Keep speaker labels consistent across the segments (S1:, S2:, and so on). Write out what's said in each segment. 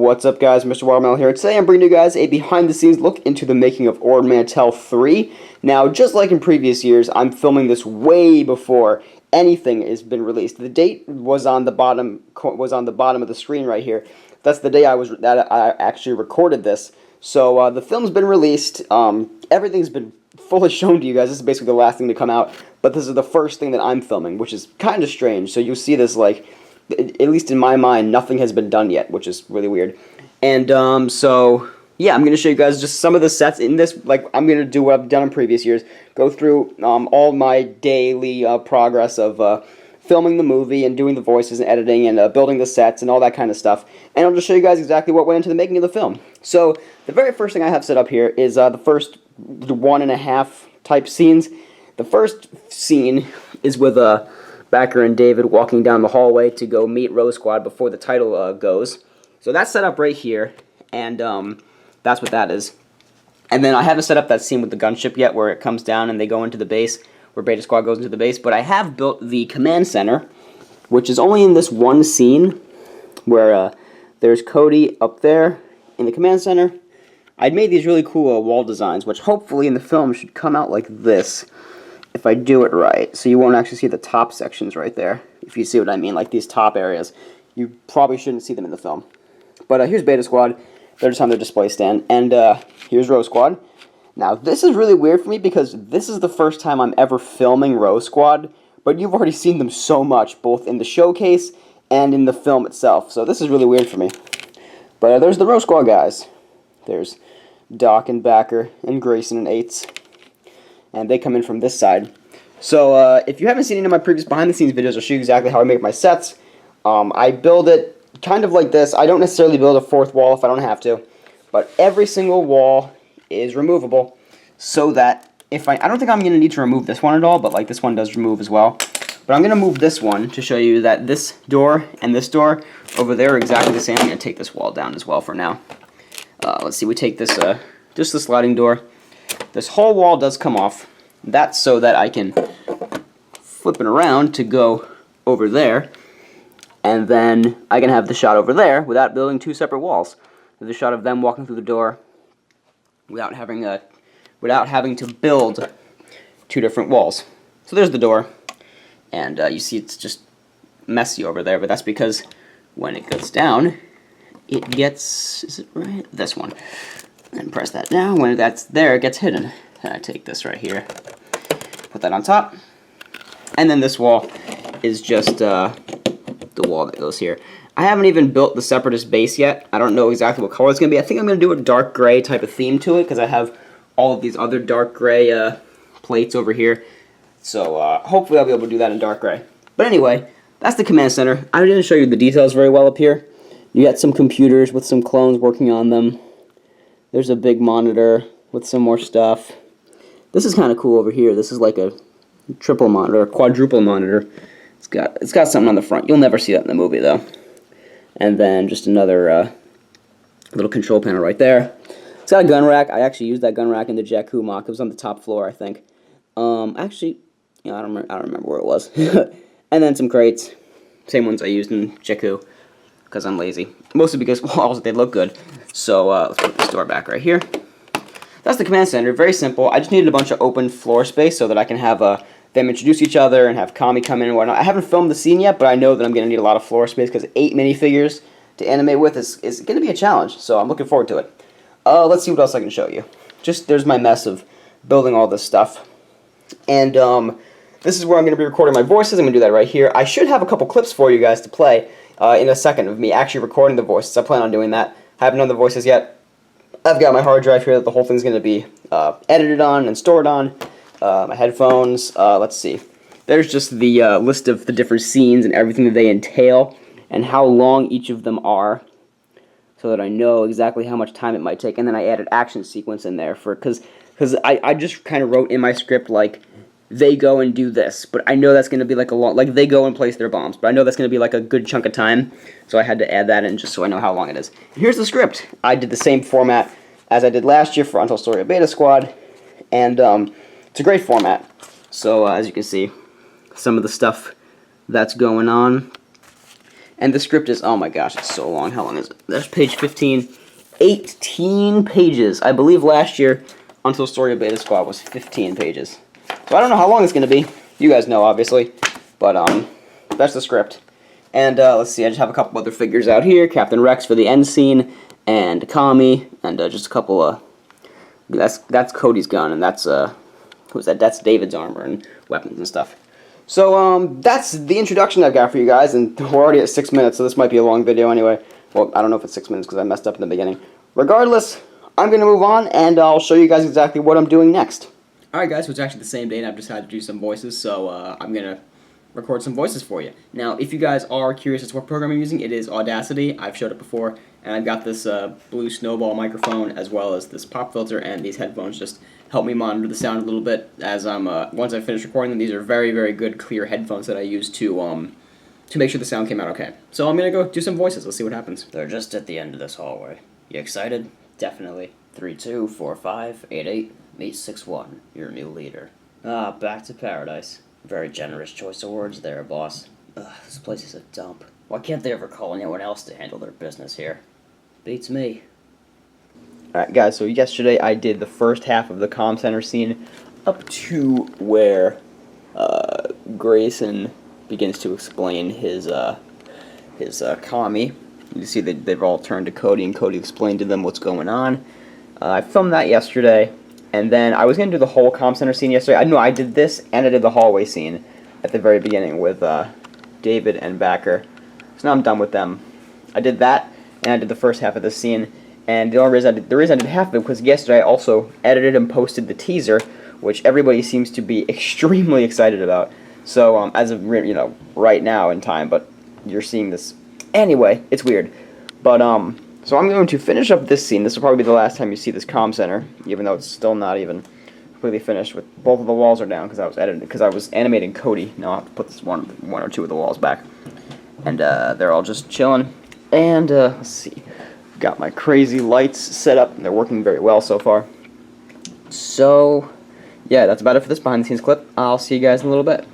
S1: What's up, guys? Mr. Ord Mantell here, and today I'm bringing you guys a behind-the-scenes look into the making of Ord Mantell 3. Now, just like in previous years, I'm filming this way before anything has been released. The date was on the bottom of the screen right here. That's the day I actually recorded this. So the film's been released. Everything's been fully shown to you guys. This is basically the last thing to come out, but this is the first thing that I'm filming, which is kind of strange. So you'll see this, like, at least in my mind, nothing has been done yet, which is really weird. And so yeah, I'm going to show you guys just some of the sets in this. Like, I'm going to do what I've done in previous years, go through all my daily progress of filming the movie and doing the voices and editing and building the sets and all that kind of stuff. And I'll just show you guys exactly what went into the making of the film. So the very first thing I have set up here is the first 1.5 type scenes. The first scene is with Bacta and David walking down the hallway to go meet Rose Squad before the title goes. So that's set up right here, and that's what that is. And then I haven't set up that scene with the gunship yet, where it comes down and they go into the base, where Beta Squad goes into the base. But I have built the command center, which is only in this one scene, where there's Cody up there in the command center. I'd made these really cool wall designs, which hopefully in the film should come out like this, if I do it right. So you won't actually see the top sections right there, if you see what I mean, like these top areas. You probably shouldn't see them in the film. But here's Beta Squad. They're just on their display stand. And here's Rose Squad. Now, this is really weird for me because this is the first time I'm ever filming Rose Squad, but you've already seen them so much, both in the showcase and in the film itself. So this is really weird for me. But there's the Rose Squad guys. There's Doc and Backer and Grayson and Eights. And they come in from this side. So if you haven't seen any of my previous behind-the-scenes videos, I'll show you exactly how I make my sets. I build it kind of like this. I don't necessarily build a fourth wall if I don't have to, but every single wall is removable, so that if I don't think I'm going to need to remove this one at all, but like this one does remove as well. But I'm going to move this one to show you that this door and this door over there are exactly the same. I'm going to take this wall down as well for now. Let's see, we take this, just the sliding door. This whole wall does come off. That's so that I can flip it around to go over there, and then I can have the shot over there without building two separate walls. There's a shot of them walking through the door without having to build two different walls. So there's the door, and you see it's just messy over there, but that's because when it goes down, it gets, is it right? This one. And press that down. When that's there, it gets hidden. And I take this right here, put that on top, and then this wall is just the wall that goes here. I haven't even built the Separatist base yet. I don't know exactly what color it's going to be. I think I'm going to do a dark gray type of theme to it, because I have all of these other dark gray plates over here. So hopefully I'll be able to do that in dark gray. But anyway, that's the command center. I didn't show you the details very well up here. You got some computers with some clones working on them. There's a big monitor with some more stuff. This is kind of cool over here. This is like a triple monitor, a quadruple monitor. It's got something on the front. You'll never see that in the movie, though. And then just another little control panel right there. It's got a gun rack. I actually used that gun rack in the Jakku mock. It was on the top floor, I think. Actually, you know, I don't remember where it was. And then some crates, same ones I used in Jakku, because I'm lazy. Mostly because, well, they look good. So let's put this door back right here. That's the command center. Very simple. I just needed a bunch of open floor space so that I can have them introduce each other and have Kami come in and whatnot. I haven't filmed the scene yet, but I know that I'm going to need a lot of floor space because 8 minifigures to animate with is going to be a challenge. So I'm looking forward to it. Let's see what else I can show you. Just there's my mess of building all this stuff. And this is where I'm going to be recording my voices. I'm going to do that right here. I should have a couple clips for you guys to play in a second of me actually recording the voices. I plan on doing that. I haven't done the voices yet. I've got my hard drive here that the whole thing's going to be edited on and stored on. My headphones. Let's see. There's just the list of the different scenes and everything that they entail and how long each of them are, so that I know exactly how much time it might take. And then I added action sequence in there because I just kind of wrote in my script like they go and do this, but I know that's going to be like a long, like they go and place their bombs, but I know that's going to be like a good chunk of time, so I had to add that in just so I know how long it is. And here's the script. I did the same format as I did last year for Untold Story of Beta Squad, and it's a great format. So as you can see, some of the stuff that's going on. And the script is, oh my gosh, it's so long. How long is it? There's page 15. 18 pages. I believe last year, Until Story of Beta Squad was 15 pages. So I don't know how long it's going to be. You guys know, obviously. But, that's the script. And, let's see, I just have a couple other figures out here. Captain Rex for the end scene, and Kami, and, just a couple, that's Cody's gun, and that's, who's that? That's David's armor and weapons and stuff. So, that's the introduction I've got for you guys, and we're already at 6 minutes, so this might be a long video anyway. Well, I don't know if it's 6 minutes because I messed up in the beginning. Regardless, I'm going to move on, and I'll show you guys exactly what I'm doing next. Alright guys, so it's actually the same day, and I've decided to do some voices, so I'm going to record some voices for you. Now, if you guys are curious as to what program I'm using, it is Audacity. I've showed it before, and I've got this blue snowball microphone, as well as this pop filter, and these headphones just help me monitor the sound a little bit as I'm, once I finish recording them. These are very, very good, clear headphones that I use to make sure the sound came out okay. So I'm going to go do some voices. Let's see what happens. They're just at the end of this hallway. You excited? Definitely. 324588 meet 61, your new leader. Ah, back to paradise. Very generous choice of words there, boss. Ugh, this place is a dump. Why can't they ever call anyone else to handle their business here? Beats me. Alright guys, so yesterday I did the first half of the comm center scene up to where Grayson begins to explain his commie. You see that they've all turned to Cody, and Cody explained to them what's going on. I filmed that yesterday, and then I was going to do the whole comm center scene yesterday. I did this, and I did the hallway scene at the very beginning with David and Backer. So now I'm done with them. I did that, and I did the first half of the scene, and the reason I did half of it because yesterday I also edited and posted the teaser, which everybody seems to be extremely excited about. So, as of, right now in time, but you're seeing this. Anyway, it's weird. But, so I'm going to finish up this scene. This will probably be the last time you see this comm center, even though it's still not even completely finished. With both of the walls are down because I was animating Cody. Now I'll have to put this one or two of the walls back. And, they're all just chilling. And, let's see. Got my crazy lights set up, and they're working very well so far. So, yeah, that's about it for this behind-the-scenes clip. I'll see you guys in a little bit.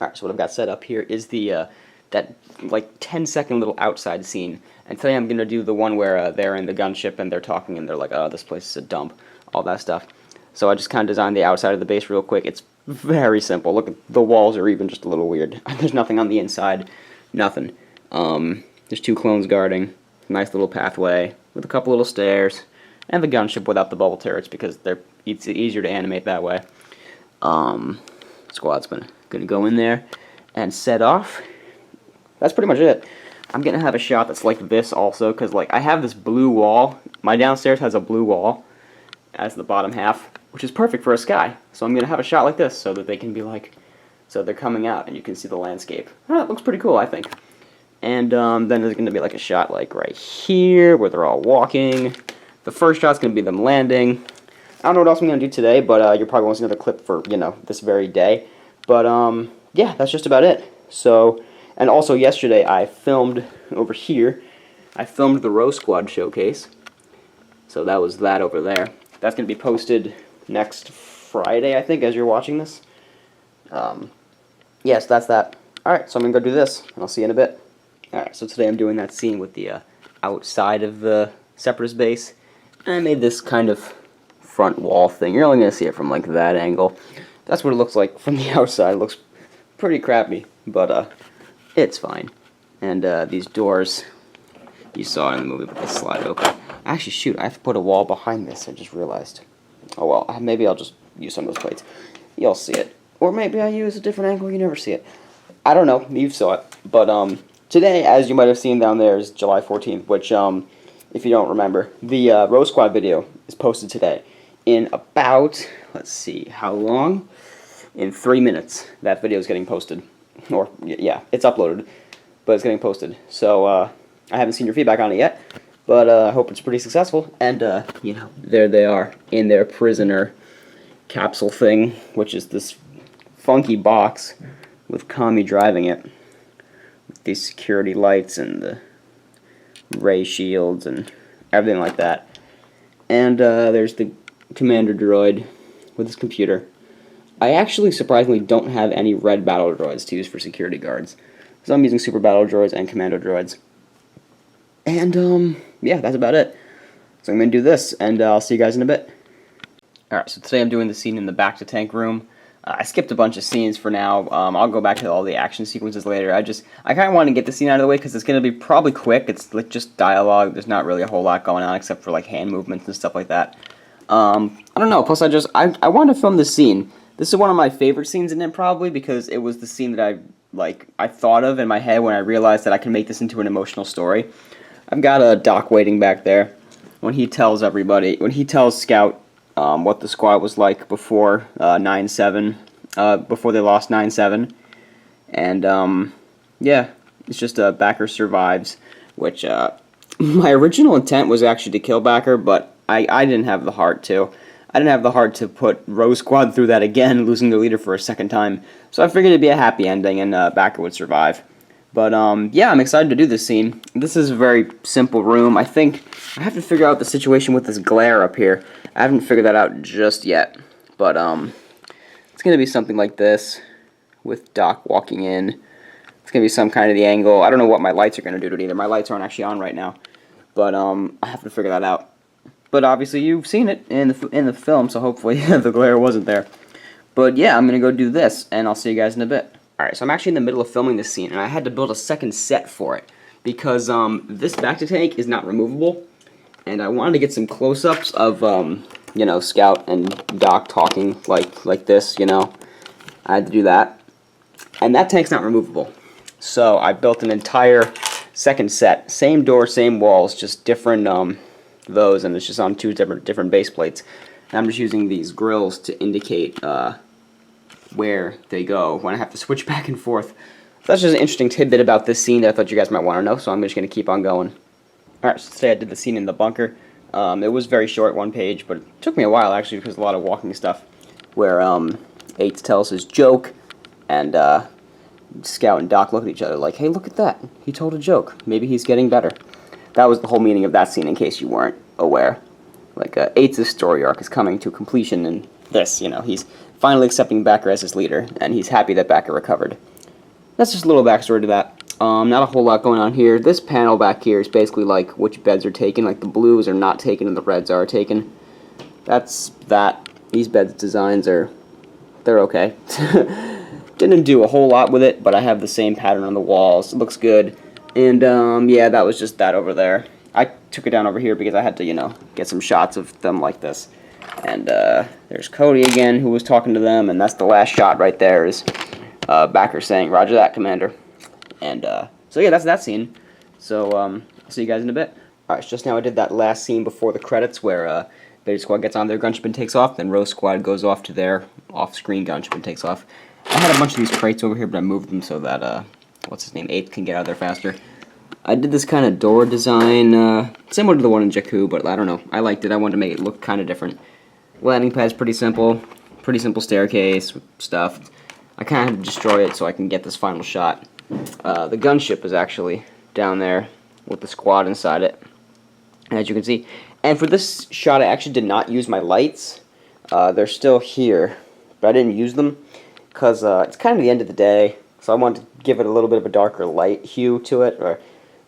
S1: Alright, so what I've got set up here is the, that, like, 10-second little outside scene. And today I'm going to do the one where they're in the gunship and they're talking and they're like, oh, this place is a dump, all that stuff. So I just kind of designed the outside of the base real quick. It's very simple. Look, the walls are even just a little weird. There's nothing on the inside, nothing. There's two clones guarding, nice little pathway with a couple little stairs, and the gunship without the bubble turrets because it's easier to animate that way. Squad's going to go in there and set off. That's pretty much it. I'm going to have a shot that's like this also, because like I have this blue wall. My downstairs has a blue wall as the bottom half, which is perfect for a sky. So I'm going to have a shot like this so that they can be like, so they're coming out and you can see the landscape. Oh, it looks pretty cool, I think. And then there's going to be like a shot like right here where they're all walking. The first shot's going to be them landing. I don't know what else I'm going to do today, but you're probably going to see another clip for, this very day. But, yeah, that's just about it. So, and also yesterday I filmed over here. I filmed the Row Squad showcase. So that was that over there. That's going to be posted next Friday, I think, as you're watching this. Yes, that's that. Alright, so I'm going to go do this, and I'll see you in a bit. Alright, so today I'm doing that scene with the outside of the Separatist base. And I made this kind of front wall thing. You're only going to see it from like that angle. That's what it looks like from the outside. It looks pretty crappy, but it's fine. And these doors, you saw in the movie, but they slide open. Actually, shoot, I have to put a wall behind this, I just realized. Oh well, maybe I'll just use some of those plates. You'll see it. Or maybe I use a different angle, you never see it. I don't know, you saw it. But today, as you might have seen down there, is July 14th, which, if you don't remember, the Row Squad video is posted today. In about, let's see, how long? In 3 minutes, that video is getting posted. Or, yeah, it's uploaded, but it's getting posted. So, I haven't seen your feedback on it yet, but I hope it's pretty successful. And, there they are in their prisoner capsule thing, which is this funky box with Kami driving it. With these security lights and the ray shields and everything like that. And there's the commander droid with his computer. I actually surprisingly don't have any red battle droids to use for security guards. because I'm using super battle droids and commando droids. And, yeah, that's about it. So I'm going to do this, and I'll see you guys in a bit. Alright, so today I'm doing the scene in the Bacta tank room. I skipped a bunch of scenes for now. I'll go back to all the action sequences later. I kind of want to get the scene out of the way because it's going to be probably quick. It's like just dialogue. There's not really a whole lot going on except for like hand movements and stuff like that. I don't know. Plus, I wanted to film this scene. This is one of my favorite scenes in it probably because it was the scene that I thought of in my head when I realized that I can make this into an emotional story. I've got a Doc waiting back there when he tells Scout what the squad was like before 9/7, before they lost 9/7, and yeah, it's just Backer survives, which my original intent was actually to kill Backer, but I didn't have the heart to. I didn't have the heart to put Rose Squad through that again, losing their leader for a second time. So I figured it'd be a happy ending and Backer would survive. But yeah, I'm excited to do this scene. This is a very simple room. I think I have to figure out the situation with this glare up here. I haven't figured that out just yet. But it's going to be something like this with Doc walking in. It's going to be some kind of the angle. I don't know what my lights are going to do to it either. My lights aren't actually on right now. But I have to figure that out. But obviously you've seen it in the film, so hopefully the glare wasn't there. But yeah, I'm going to go do this, and I'll see you guys in a bit. Alright, so I'm actually in the middle of filming this scene, and I had to build a second set for it, because this Bacta tank is not removable, and I wanted to get some close-ups of, you know, Scout and Doc talking like this, you know. I had to do that. And that tank's not removable. So I built an entire second set. Same door, same walls, just different, those, and it's just on two different base plates. And I'm just using these grills to indicate, where they go when I have to switch back and forth. So that's just an interesting tidbit about this scene that I thought you guys might want to know, so I'm just going to keep on going. Alright, so today I did the scene in the bunker. It was very short, one page, but it took me a while actually because a lot of walking stuff, where Eights tells his joke, and Scout and Doc look at each other like, hey, look at that, he told a joke, maybe he's getting better. That was the whole meaning of that scene, in case you weren't aware. Like, Eights' story arc is coming to completion in this, you know, he's finally accepting Backer as his leader, and he's happy that Backer recovered. That's just a little backstory to that. Not a whole lot going on here. This panel back here is basically like which beds are taken, like the blues are not taken and the reds are taken. That's that. These beds designs they're okay. Didn't do a whole lot with it, but I have the same pattern on the walls. It looks good. And yeah, that was just that over there. I took it down over here because I had to, you know, get some shots of them like this. And there's Cody again, who was talking to them, and that's the last shot right there is Backer saying, "Roger that, Commander." And so yeah, that's that scene. So I'll see you guys in a bit. Alright, so just now I did that last scene before the credits where Beta Squad gets on their gunship and takes off, then Rose Squad goes off to their off-screen gunship and takes off. I had a bunch of these crates over here, but I moved them so that, what's his name, 8 can get out of there faster. I did this kind of door design, similar to the one in Jakku, but I don't know. I liked it. I wanted to make it look kind of different. Landing pad's pretty simple staircase stuff. I kind of had to destroy it so I can get this final shot. The gunship is actually down there with the squad inside it, as you can see. And for this shot, I actually did not use my lights. They're still here, but I didn't use them because it's kind of the end of the day, so I wanted to give it a little bit of a darker light hue to it, or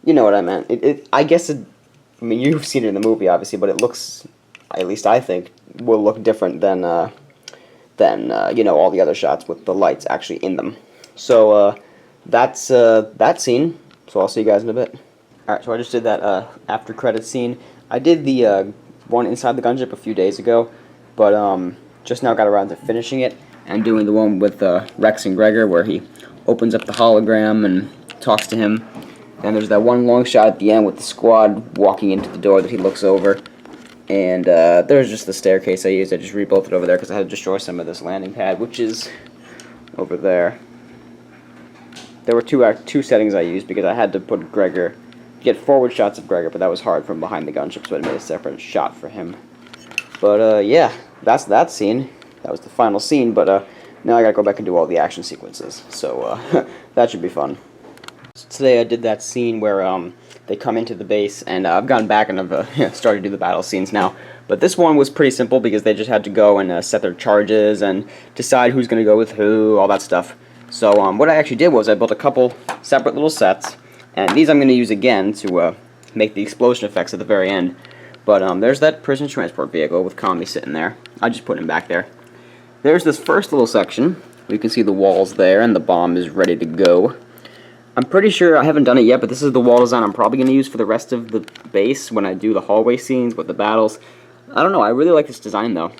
S1: you know what I meant. I guess I mean, you've seen it in the movie, obviously, but it looks, at least I think, will look different than you know, all the other shots with the lights actually in them. So that's that scene. So I'll see you guys in a bit. Alright, so I just did that after credits scene. I did the one inside the gunship a few days ago, but just now got around to finishing it and doing the one with Rex and Gregor where he opens up the hologram and talks to him. And there's that one long shot at the end with the squad walking into the door that he looks over. And there's just the staircase I used. I just rebuilt it over there because I had to destroy some of this landing pad, which is over there. There were two settings I used because I had to put Gregor, get forward shots of Gregor, but that was hard from behind the gunship, so I made a separate shot for him. But yeah, that's that scene. That was the final scene, but now I gotta go back and do all the action sequences. So that should be fun. So today I did that scene where they come into the base, and I've gone back and I've started to do the battle scenes now. But this one was pretty simple because they just had to go and set their charges and decide who's going to go with who, all that stuff. So what I actually did was I built a couple separate little sets, and these I'm going to use again to make the explosion effects at the very end. But there's that prison transport vehicle with Kami sitting there. I just put him back there. There's this first little section. You can see the walls there, and the bomb is ready to go. I'm pretty sure, I haven't done it yet, but this is the wall design I'm probably going to use for the rest of the base when I do the hallway scenes with the battles. I don't know, I really like this design though.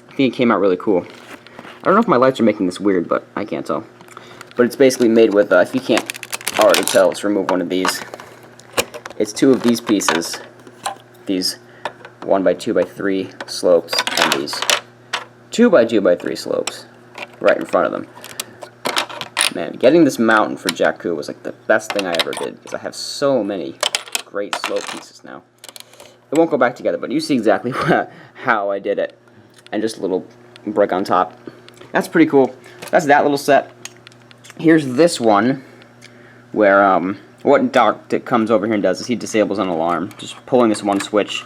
S1: I think it came out really cool. I don't know if my lights are making this weird, but I can't tell. But it's basically made with, if you can't already tell, let's remove one of these. It's two of these pieces. These 1x2x3 slopes, and these 2x2x3 slopes right in front of them. Man, getting this mountain for Jakku was like the best thing I ever did, because I have so many great slope pieces now. It won't go back together, but you see exactly how I did it. And just a little brick on top. That's pretty cool. That's that little set. Here's this one, where what Doc comes over here and does is he disables an alarm. Just pulling this one switch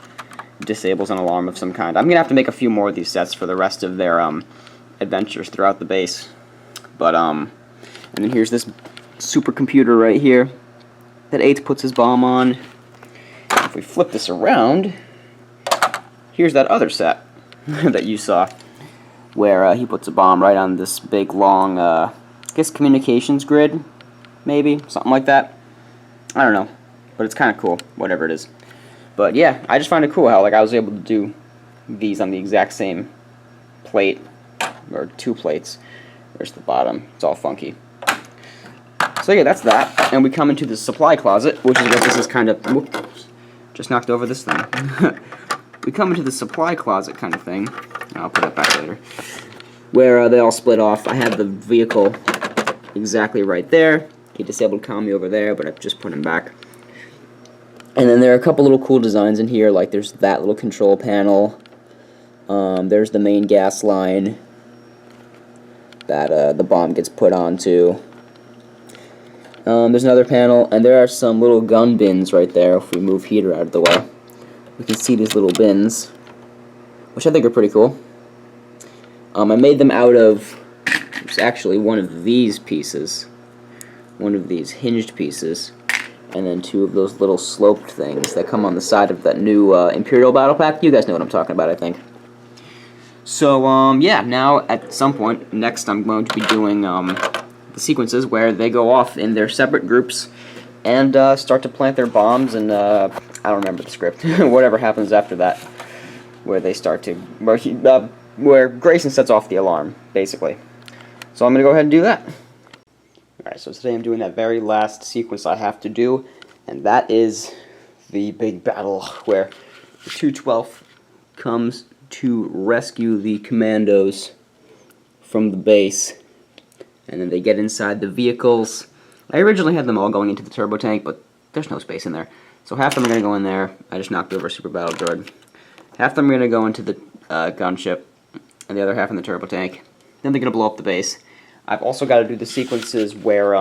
S1: disables an alarm of some kind. I'm going to have to make a few more of these sets for the rest of their adventures throughout the base. But, and then here's this supercomputer right here that 8th puts his bomb on. If we flip this around, here's that other set that you saw, where he puts a bomb right on this big, long, I guess communications grid, maybe, something like that. I don't know, but it's kind of cool, whatever it is. But yeah, I just find it cool how I was able to do these on the exact same plate, or 2 plates. There's the bottom, it's all funky. So yeah, that's that, and we come into the supply closet, which is what this is kind of, whoops, just knocked over this thing. We come into the supply closet kind of thing, I'll put that back later, where they all split off. I have the vehicle exactly right there. He disabled Kami over there, but I've just put him back. And then there are a couple little cool designs in here, like there's that little control panel. There's the main gas line that the bomb gets put onto. There's another panel, and there are some little gun bins right there. If we move heater out of the way, we can see these little bins, which I think are pretty cool. I made them out of, it's actually one of these pieces, one of these hinged pieces, and then 2 of those little sloped things that come on the side of that new Imperial Battle Pack. You guys know what I'm talking about, I think. So, yeah, now at some point, next I'm going to be doing the sequences where they go off in their separate groups and start to plant their bombs, and I don't remember the script, whatever happens after that, where they start to, where Grayson sets off the alarm, basically. So I'm going to go ahead and do that. Alright, so today I'm doing that very last sequence I have to do, and that is the big battle where the 212th comes to rescue the commandos from the base, and then they get inside the vehicles. I originally had them all going into the turbo tank, but there's no space in there. So half of them are going to go in there. I just knocked over a super battle droid. Half of them are going to go into the gunship, and the other half in the turbo tank. Then they're going to blow up the base. I've also got to do the sequences where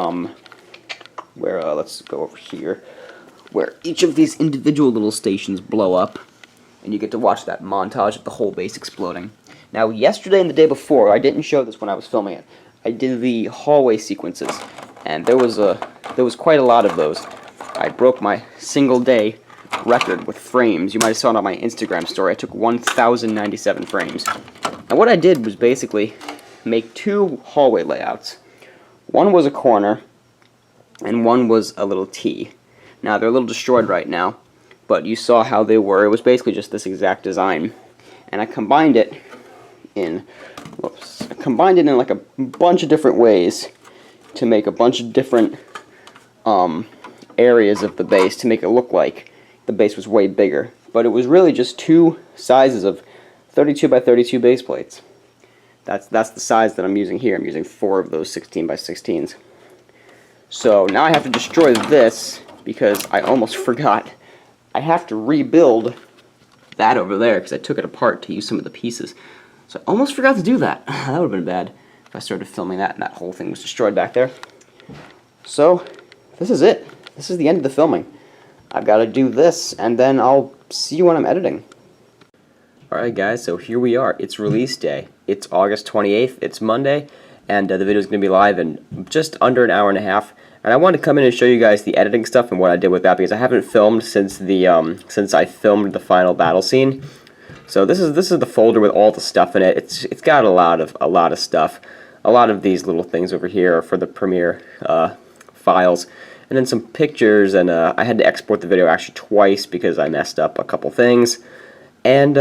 S1: let's go over here, where each of these individual little stations blow up, and you get to watch that montage of the whole base exploding. Now, yesterday and the day before, I didn't show this when I was filming it. I did the hallway sequences, and there was quite a lot of those. I broke my single day record with frames. You might have saw it on my Instagram story. I took 1,097 frames. And what I did was basically make 2 hallway layouts. One was a corner, and one was a little T. Now, they're a little destroyed right now, but you saw how they were. It was basically just this exact design. And I combined it in, like a bunch of different ways to make a bunch of different areas of the base to make it look like the base was way bigger. But it was really just 2 sizes of 32 by 32 base plates. That's the size that I'm using here. I'm using 4 of those 16 by 16s. So now I have to destroy this because I almost forgot. I have to rebuild that over there because I took it apart to use some of the pieces. So I almost forgot to do that. That would have been bad if I started filming that and that whole thing was destroyed back there. So this is it. This is the end of the filming. I've got to do this, and then I'll see you when I'm editing. Alright guys, so here we are. It's release day. It's August 28th. It's Monday, and the video is going to be live in just under an hour and a half. And I wanted to come in and show you guys the editing stuff and what I did with that, because I haven't filmed since I filmed the final battle scene. So this is the folder with all the stuff in it. It's got a lot of stuff. A lot of these little things over here are for the Premiere files, and then some pictures. And I had to export the video actually twice because I messed up a couple things. And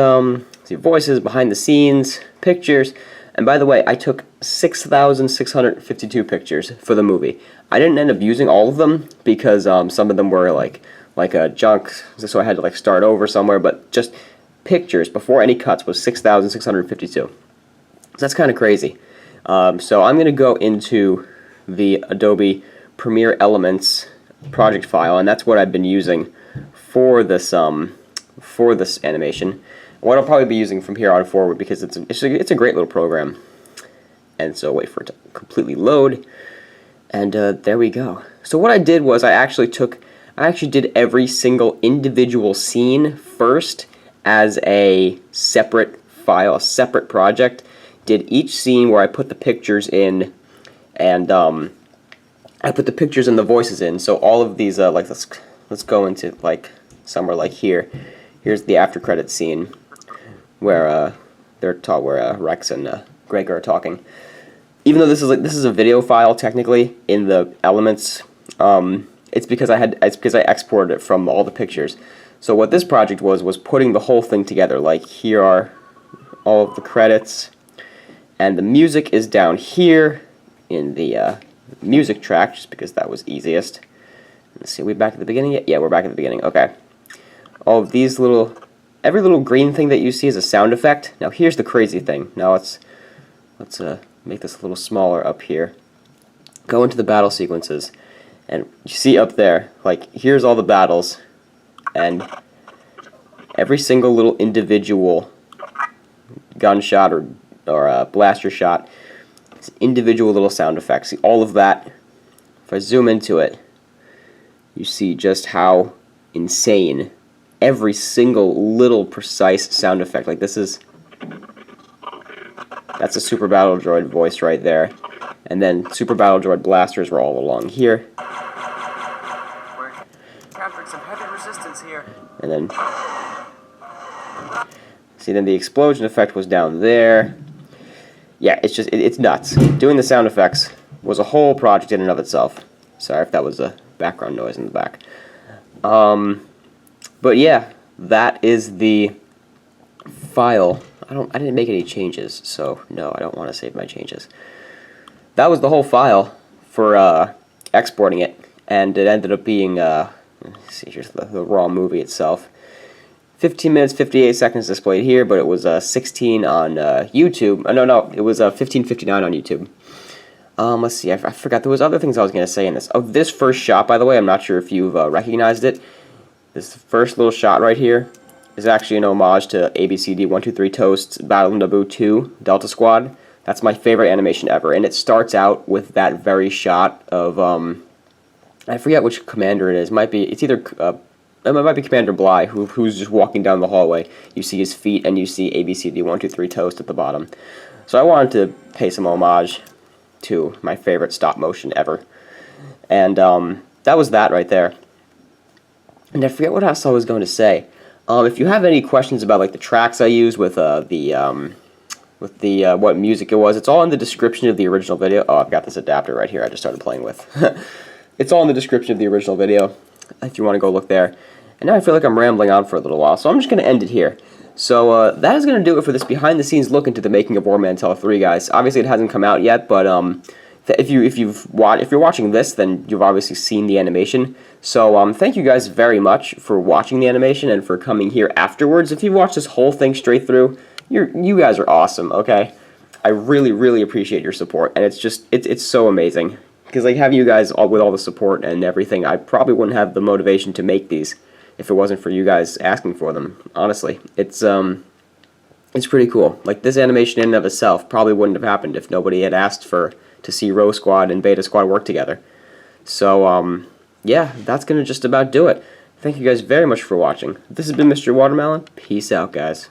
S1: see, voices, behind the scenes, pictures. And by the way, I took 6,652 pictures for the movie. I didn't end up using all of them because some of them were like junk, so I had to like start over somewhere. But just pictures before any cuts was 6,652. So that's kind of crazy. So I'm going to go into the Adobe Premiere Elements project file, and that's what I've been using for this animation. What I'll probably be using from here on forward, because it's a great little program. And so wait for it to completely load, and there we go. So what I did was I actually did every single individual scene first as a separate file, a separate project. Did each scene where I put the pictures in, and I put the pictures and the voices in. So all of these, like let's go into like somewhere like here. Here's the after credits scene where where Rex and Gregor are talking. Even though this is a video file technically in the elements, it's because I exported it from all the pictures. So what this project was putting the whole thing together. Like, here are all of the credits, and the music is down here in the music track, just because that was easiest. Let's see, are we back at the beginning yet? Yeah, we're back at the beginning. Okay. All of these every little green thing that you see is a sound effect. Now here's the crazy thing. Now let's make this a little smaller up here. Go into the battle sequences, and you see up there, like, here's all the battles, and every single little individual gunshot or blaster shot, it's individual little sound effects. See, all of that, if I zoom into it, you see just how insane every single little precise sound effect. Like, that's a Super Battle Droid voice right there. And then Super Battle Droid blasters were all along here.
S2: We're encountering some heavy resistance here.
S1: And then, see, then the explosion effect was down there. Yeah, it's nuts. Doing the sound effects was a whole project in and of itself. Sorry if that was a background noise in the back. But yeah, that is the file. I didn't make any changes, so no, I don't want to save my changes. That was the whole file for exporting it, and it ended up being, let's see, here's the raw movie itself. 15 minutes, 58 seconds displayed here, but it was 16 on YouTube. No, it was 15:59 on YouTube. Let's see, I forgot there was other things I was going to say in this. Oh, this first shot, by the way, I'm not sure if you've recognized it. This first little shot right here is actually an homage to ABCD 123 Toast's Battle of Naboo 2 Delta Squad. That's my favorite animation ever, and it starts out with that very shot of I forget which commander it is. It might be Commander Bly, who's just walking down the hallway. You see his feet, and you see ABCD 123 Toast at the bottom. So I wanted to pay some homage to my favorite stop motion ever, and that was that right there. And I forget what else I was going to say. If you have any questions about like the tracks I use with what music it was, it's all in the description of the original video. Oh, I've got this adapter right here I just started playing with. It's all in the description of the original video if you want to go look there. And now I feel like I'm rambling on for a little while, so I'm just going to end it here. So that is going to do it for this behind-the-scenes look into the making of Ord Mantell 3, guys. Obviously, it hasn't come out yet, but if you're watching this, then you've obviously seen the animation. So thank you guys very much for watching the animation and for coming here afterwards. If you've watched this whole thing straight through, you guys are awesome. Okay, I really, really appreciate your support, and it's so amazing. Because like having you guys with all the support and everything, I probably wouldn't have the motivation to make these if it wasn't for you guys asking for them. Honestly, it's pretty cool. Like, this animation in and of itself probably wouldn't have happened if nobody had asked to see Rose Squad and Beta Squad work together. So yeah, that's gonna just about do it. Thank you guys very much for watching. This has been Mr. Watermelon. Peace out, guys.